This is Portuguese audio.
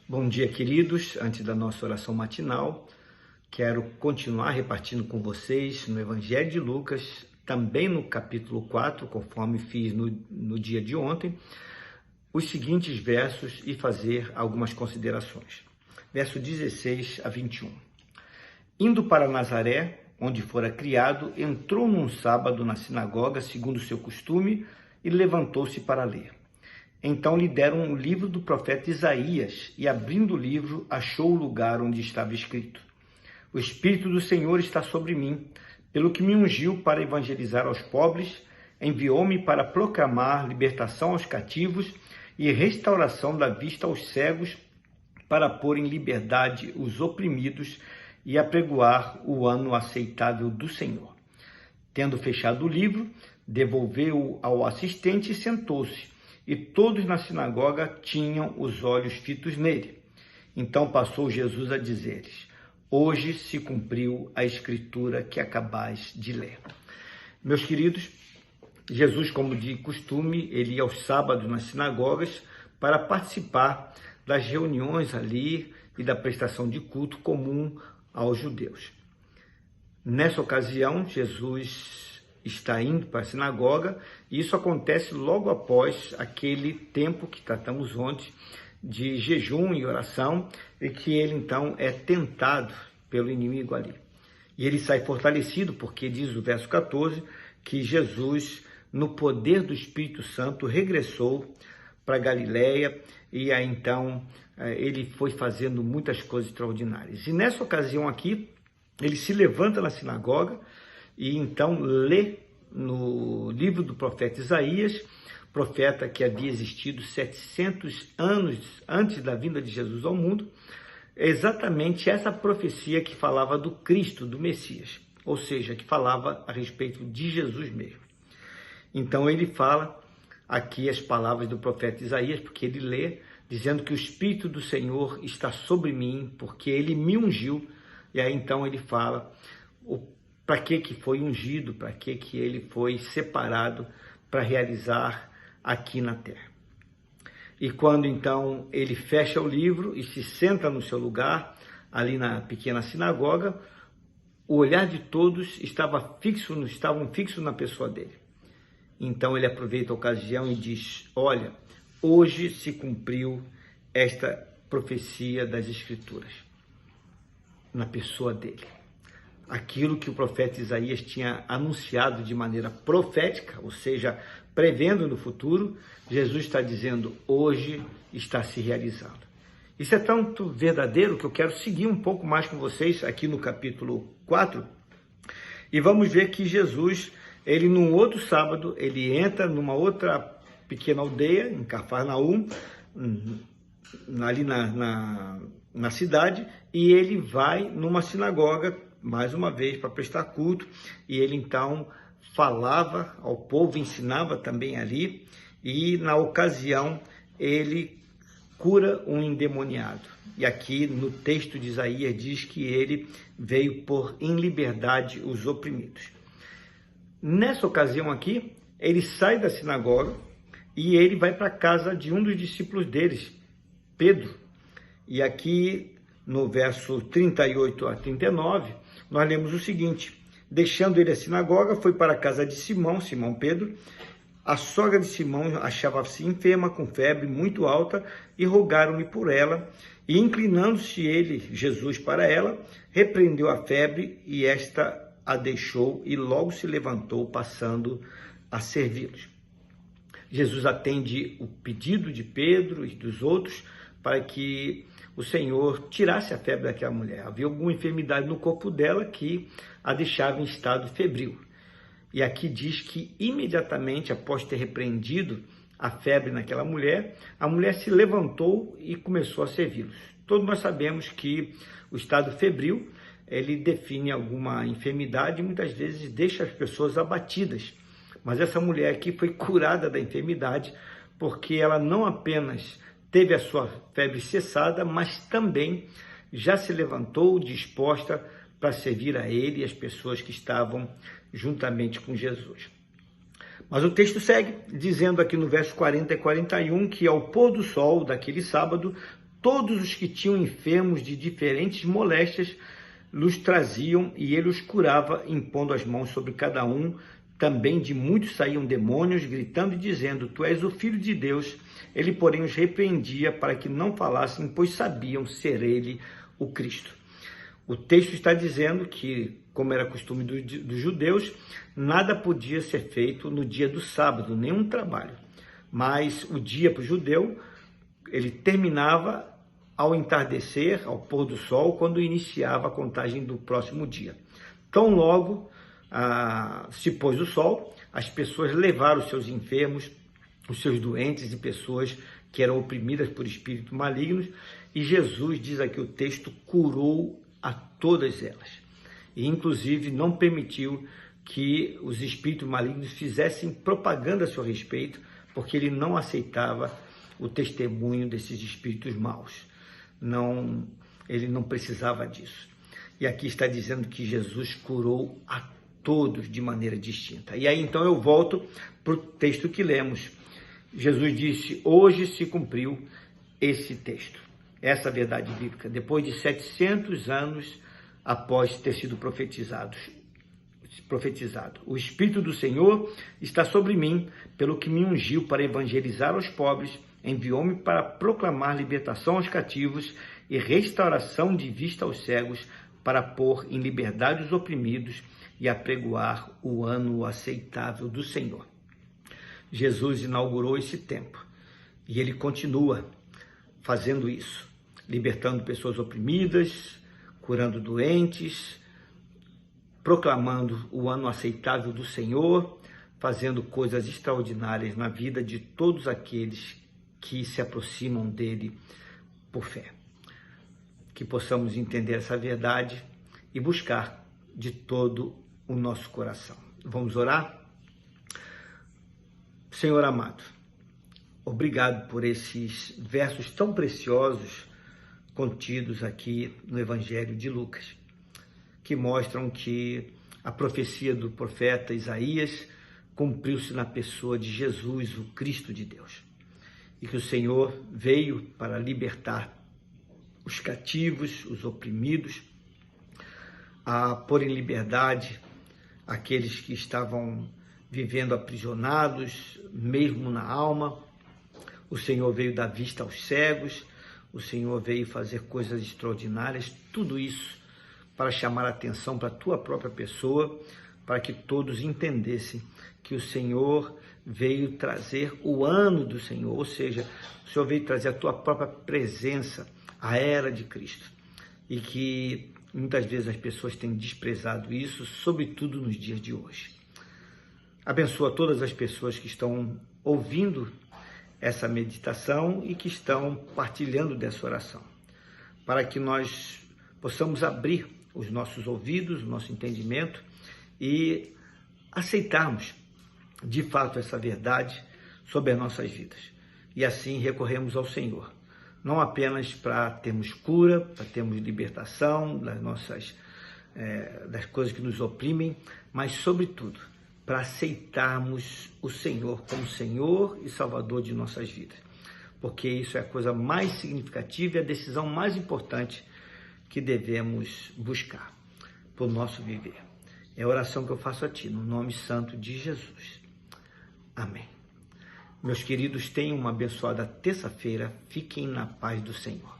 Bom dia, queridos. Antes da nossa oração matinal, quero continuar repartindo com vocês no Evangelho de Lucas, também no capítulo 4, conforme fiz no dia de ontem, os seguintes versos e fazer algumas considerações. Verso 16 a 21. Indo para Nazaré, onde fora criado, entrou num sábado na sinagoga, segundo o seu costume, e levantou-se para ler. Então lhe deram o livro do profeta Isaías, e abrindo o livro, achou o lugar onde estava escrito: O Espírito do Senhor está sobre mim, pelo que me ungiu para evangelizar aos pobres, enviou-me para proclamar libertação aos cativos e restauração da vista aos cegos, para pôr em liberdade os oprimidos e apregoar o ano aceitável do Senhor. Tendo fechado o livro, devolveu-o ao assistente e sentou-se. E todos na sinagoga tinham os olhos fitos nele. Então passou Jesus a dizer-lhes: Hoje se cumpriu a escritura que acabais de ler. Meus queridos, Jesus, como de costume, ele ia aos sábados nas sinagogas para participar das reuniões ali e da prestação de culto comum aos judeus. Nessa ocasião, Jesus está indo para a sinagoga, e isso acontece logo após aquele tempo que tratamos ontem de jejum e oração, e que ele então é tentado pelo inimigo ali. E ele sai fortalecido, porque diz o verso 14, que Jesus, no poder do Espírito Santo, regressou para Galileia, e aí então ele foi fazendo muitas coisas extraordinárias. E nessa ocasião aqui, ele se levanta na sinagoga, e então lê no livro do profeta Isaías, profeta que havia existido 700 anos antes da vinda de Jesus ao mundo, exatamente essa profecia que falava do Cristo, do Messias, ou seja, que falava a respeito de Jesus mesmo. Então ele fala aqui as palavras do profeta Isaías, porque ele lê, dizendo que o Espírito do Senhor está sobre mim, porque ele me ungiu, e aí então ele fala para que foi ungido, para que ele foi separado para realizar aqui na terra. E quando então ele fecha o livro e se senta no seu lugar, ali na pequena sinagoga, o olhar de todos estavam fixos na pessoa dele. Então ele aproveita a ocasião e diz: olha, hoje se cumpriu esta profecia das Escrituras, na pessoa dele. Aquilo que o profeta Isaías tinha anunciado de maneira profética, ou seja, prevendo no futuro, Jesus está dizendo: hoje está se realizando. Isso é tanto verdadeiro que eu quero seguir um pouco mais com vocês aqui no capítulo 4, e vamos ver que Jesus, ele num outro sábado, ele entra numa outra pequena aldeia, em Cafarnaum, ali na cidade, e ele vai numa sinagoga, mais uma vez, para prestar culto, e ele então falava ao povo, ensinava também ali, e na ocasião ele cura um endemoniado. E aqui no texto de Isaías diz que ele veio pôr em liberdade os oprimidos. Nessa ocasião aqui, ele sai da sinagoga e ele vai para a casa de um dos discípulos deles, Pedro. E aqui no verso 38 a 39, nós lemos o seguinte: deixando ele a sinagoga, foi para a casa de Simão Pedro. A sogra de Simão achava-se enferma, com febre muito alta, e rogaram-lhe por ela. E inclinando-se Jesus, para ela, repreendeu a febre, e esta a deixou, e logo se levantou, passando a servi-los. Jesus atende o pedido de Pedro e dos outros para que o Senhor tirasse a febre daquela mulher. Havia alguma enfermidade no corpo dela que a deixava em estado febril. E aqui diz que imediatamente após ter repreendido a febre naquela mulher, a mulher se levantou e começou a servi-los. Todos nós sabemos que o estado febril, ele define alguma enfermidade e muitas vezes deixa as pessoas abatidas. Mas essa mulher aqui foi curada da enfermidade, porque ela não apenas teve a sua febre cessada, mas também já se levantou disposta para servir a ele e as pessoas que estavam juntamente com Jesus. Mas o texto segue dizendo aqui no verso 40 e 41 que ao pôr do sol daquele sábado, todos os que tinham enfermos de diferentes moléstias los traziam e ele os curava, impondo as mãos sobre cada um. Também de muitos saíam demônios, gritando e dizendo: Tu és o Filho de Deus. Ele, porém, os repreendia para que não falassem, pois sabiam ser ele o Cristo. O texto está dizendo que, como era costume dos judeus, nada podia ser feito no dia do sábado, nenhum trabalho. Mas o dia para o judeu, ele terminava ao entardecer, ao pôr do sol, quando iniciava a contagem do próximo dia. Tão logo se pôs o sol, as pessoas levaram os seus enfermos, os seus doentes e pessoas que eram oprimidas por espíritos malignos, e Jesus, diz aqui o texto, curou a todas elas. E inclusive não permitiu que os espíritos malignos fizessem propaganda a seu respeito, porque ele não aceitava o testemunho desses espíritos maus. Ele não precisava disso. E aqui está dizendo que Jesus curou a todos de maneira distinta. E aí então eu volto para o texto que lemos. Jesus disse: hoje se cumpriu esse texto, essa verdade bíblica, depois de 700 anos após ter sido profetizado. O Espírito do Senhor está sobre mim, pelo que me ungiu para evangelizar aos pobres, enviou-me para proclamar libertação aos cativos e restauração de vista aos cegos, para pôr em liberdade os oprimidos e apregoar o ano aceitável do Senhor. Jesus inaugurou esse tempo e ele continua fazendo isso, libertando pessoas oprimidas, curando doentes, proclamando o ano aceitável do Senhor, fazendo coisas extraordinárias na vida de todos aqueles que se aproximam dele por fé. Que possamos entender essa verdade e buscar de todo o nosso coração. Vamos orar? Senhor amado, obrigado por esses versos tão preciosos contidos aqui no Evangelho de Lucas, que mostram que a profecia do profeta Isaías cumpriu-se na pessoa de Jesus, o Cristo de Deus, e que o Senhor veio para libertar os cativos, os oprimidos, a pôr em liberdade aqueles que estavam vivendo aprisionados, mesmo na alma. O Senhor veio dar vista aos cegos, o Senhor veio fazer coisas extraordinárias, tudo isso para chamar a atenção para a tua própria pessoa, para que todos entendessem que o Senhor veio trazer o ano do Senhor, ou seja, o Senhor veio trazer a tua própria presença, a era de Cristo, e que muitas vezes as pessoas têm desprezado isso, sobretudo nos dias de hoje. Abençoa todas as pessoas que estão ouvindo essa meditação e que estão partilhando dessa oração, para que nós possamos abrir os nossos ouvidos, o nosso entendimento e aceitarmos de fato essa verdade sobre as nossas vidas. E assim recorremos ao Senhor, não apenas para termos cura, para termos libertação das coisas que nos oprimem, mas sobretudo para aceitarmos o Senhor como Senhor e Salvador de nossas vidas, porque isso é a coisa mais significativa e a decisão mais importante que devemos buscar para o nosso viver. É a oração que eu faço a Ti, no nome santo de Jesus. Amém. Meus queridos, tenham uma abençoada terça-feira. Fiquem na paz do Senhor.